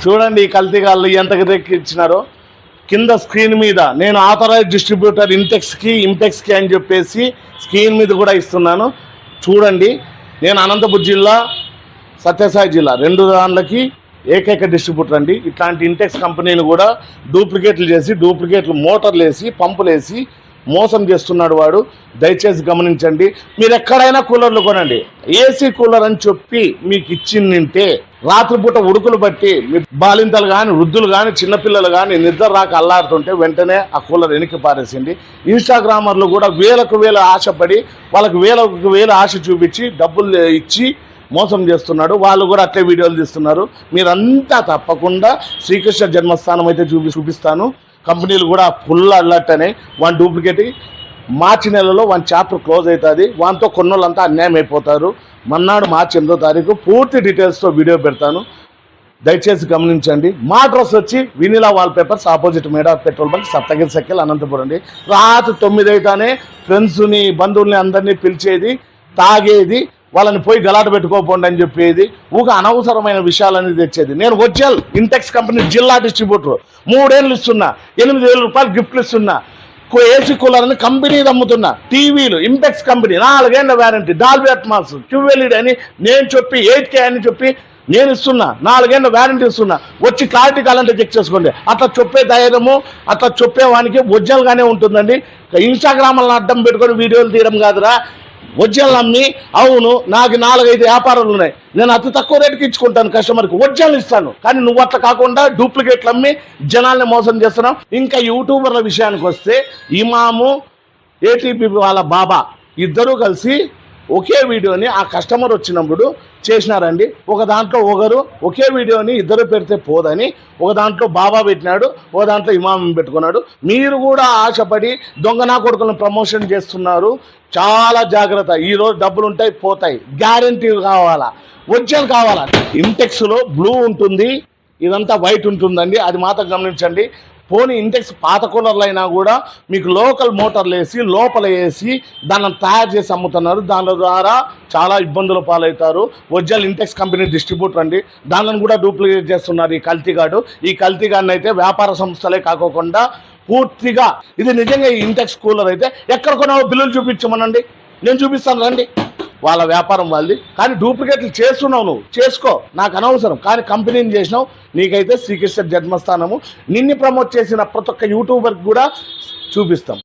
చూడండి ఈ కల్తీగాళ్ళు ఎంతకు దక్కిచ్చినారో. కింద స్క్రీన్ మీద నేను ఆథరైజ్ డిస్ట్రిబ్యూటర్ ఇంటెక్స్కి అని చెప్పేసి స్క్రీన్ మీద కూడా ఇస్తున్నాను. చూడండి, నేను అనంతపురం జిల్లా, సత్యసాయి జిల్లా 2 దాంట్లకి ఏకైక డిస్ట్రిబ్యూటర్ అండి. ఇట్లాంటి ఇంటెక్స్ కంపెనీలు కూడా డూప్లికేట్లు మోటార్లు వేసి పంపులు వేసి మోసం చేస్తున్నాడు వాడు. దయచేసి గమనించండి. మీరు ఎక్కడైనా కూలర్లు కొనండి, ఏసీ కూలర్ అని చెప్పి మీకు ఇచ్చిందంటే రాత్రిపూట ఉడుకులు బట్టి మీ బాలింతలు కానీ, వృద్ధులు కానీ, చిన్నపిల్లలు కానీ నిద్ర రాక అల్లాడుతుంటే వెంటనే ఆ కూలర్ వెనక్కి పారేసింది. ఇన్స్టాగ్రామర్లు కూడా వేలకు ఆశపడి వాళ్ళకు వేల ఆశ చూపించి డబ్బులు ఇచ్చి మోసం చేస్తున్నాడు. వాళ్ళు కూడా అట్లే వీడియోలు తీస్తున్నారు. మీరంతా తప్పకుండా శ్రీకృష్ణ జన్మస్థానం అయితే చూపిస్తాను. కంపెనీలు కూడా ఫుల్ అలర్ట్ అనే వన్ డూప్లికేట్ మార్చి నెలలో 1 చాప్టర్ క్లోజ్ అవుతుంది. వాటితో కొన్నోళ్ళంతా అన్యాయం అయిపోతారు. మన్నాడు మార్చి 8వ తారీఖు పూర్తి డీటెయిల్స్తో వీడియో పెడతాను. దయచేసి గమనించండి. మా అడ్రస్ వచ్చి వినిలా వాల్పేపర్స్, ఆపోజిట్ మేడా petrol bunk, Saptagiri circle, Anantapuram అండి. రాత్రి 9 అయితేనే ఫ్రెండ్స్ని, బంధువుల్ని అందరినీ పిలిచేది, తాగేది, వాళ్ళని పోయి గలాట పెట్టుకోపోండి అని చెప్పేది, అనవసరమైన విషయాలన్నీ తెచ్చేది. నేను ఒరిజినల్ ఇంటెక్స్ కంపెనీ జిల్లా డిస్ట్రిబ్యూటర్. 3 ఏళ్ళు ఇస్తున్నా, 8,000 రూపాయలు గిఫ్ట్లు ఇస్తున్నా. ఏసీ కూలర్ అని కంపెనీ అమ్ముతున్నా. టీవీలు ఇంటెక్స్ కంపెనీ 4 ఏళ్ళ వ్యారంటీ, డాల్బీ అట్మాస్, QLED అని నేను చెప్పి 8K అని చెప్పి నేను ఇస్తున్నా. 4 ఏళ్ళ వ్యారంటీ ఇస్తున్నా. వచ్చి క్లారిటీ కావాలంటే చెక్ చేసుకోండి. అట్లా చెప్పే ధైర్యము, అట్లా చెప్పేవానికి ఒరిజినల్గానే ఉంటుందండి. ఇన్స్టాగ్రామ్లను అడ్డం పెట్టుకొని వీడియోలు తీయడం కాదురా. ఒరిజినల్ అమ్మి, అవును నాకు 4-5 వ్యాపారాలు ఉన్నాయి, నేను అతి తక్కువ రేటుకి ఇచ్చుకుంటాను కస్టమర్కి, ఒరిజినల్ ఇస్తాను. కానీ నువ్వు అట్లా కాకుండా డూప్లికేట్లు అమ్మి జనాల్ని మోసం చేస్తున్నావు. ఇంకా యూట్యూబర్ల విషయానికి వస్తే ఇమాము, ATP వాళ్ళ బాబా ఇద్దరూ కలిసి ఒకే వీడియోని ఆ కస్టమర్ వచ్చినప్పుడు చేసినారండి. ఒక దాంట్లో ఒకే వీడియోని ఇద్దరు పెడితే పోదని ఒక దాంట్లో బాబా పెట్టినాడు, ఒక దాంట్లో ఇమాం పెట్టుకున్నాడు. మీరు కూడా ఆశపడి దొంగనా కొడుకులను ప్రమోషన్ చేస్తున్నారు. చాలా జాగ్రత్త. ఈరోజు డబ్బులు ఉంటాయి, పోతాయి. గ్యారంటీ కావాలా, ఒరిజినల్ కావాలా. ఇంటెక్స్లో బ్లూ ఉంటుంది, ఇదంతా వైట్ ఉంటుందండి. అది మాత్రం గమనించండి. పోనీ ఇంటెక్స్ పాత కూలర్లు అయినా కూడా మీకు లోకల్ మోటార్లు వేసి లోపల వేసి దాన్ని తయారు చేసి అమ్ముతున్నారు. దాని ద్వారా చాలా ఇబ్బందుల పాలవుతారు. ఒరిజినల్ ఇంటెక్స్ కంపెనీ డిస్ట్రిబ్యూటర్ అండి. దానిని కూడా డూప్లికేట్ చేస్తున్నారు ఈ కల్తీగాడు. ఈ కల్తీగాడిని అయితే వ్యాపార సంస్థలే కాకుండా పూర్తిగా ఇది నిజంగా ఈ ఇంటెక్స్ కూలర్ అయితే ఎక్కడ కొన్నావో బిల్లులు చూపించమనండి, నేను చూపిస్తాను రండి. వాళ్ళ వ్యాపారం వాళ్ళది. కానీ డూప్లికేట్లు చేస్తున్నావు, నువ్వు చేసుకో, నాకు అనవసరం. కానీ కంపెనీని చేసినావు, నీకైతే శ్రీకృష్ణ జన్మస్థానము నిన్ను ప్రమోట్ చేసిన ప్రతి ఒక్క యూట్యూబర్కి కూడా చూపిస్తాం.